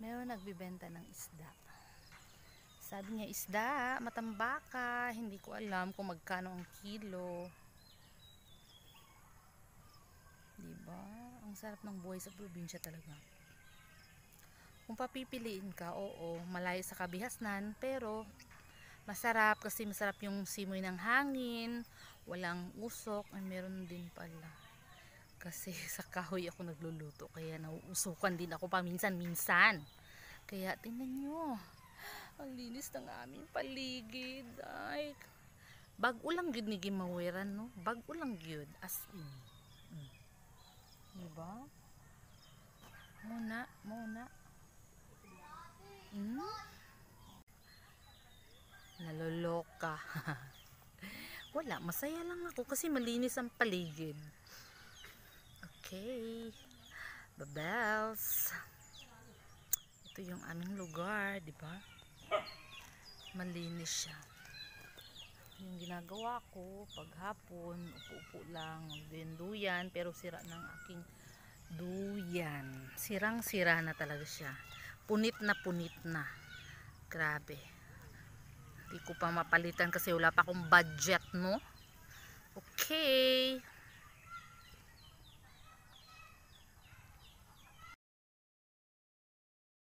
Meron nagbibenta ng isda. Sabi niya, isda, matambaka. Hindi ko alam kung magkano ang kilo. Diba? Ang sarap ng buhay sa probinsya talaga. Kung papipiliin ka, oo, malayo sa kabihasnan, pero masarap kasi masarap yung simoy ng hangin, walang usok, ay meron din pala. Kasi sa kahoy ako nagluluto, kaya nauusukan din ako paminsan-minsan. Kaya tingnan nyo, ang linis ng aming paligid. Ay, bag-o lang gyud ni gimawiran, no? Bag-o lang gyud, as in. Diba? Muna. Naloloka. Wala, masaya lang ako kasi malinis ang paligid. Okay. Babels. Ito yung aming lugar, di ba? Malinis siya. Yung ginagawa ko paghapon, upo-upo lang, duyan, pero sira ng aking duyan. Sirang-sira na talaga siya. Punit na. Grabe. Hindi ko pa mapalitan kasi wala pa akong budget, no? Okay.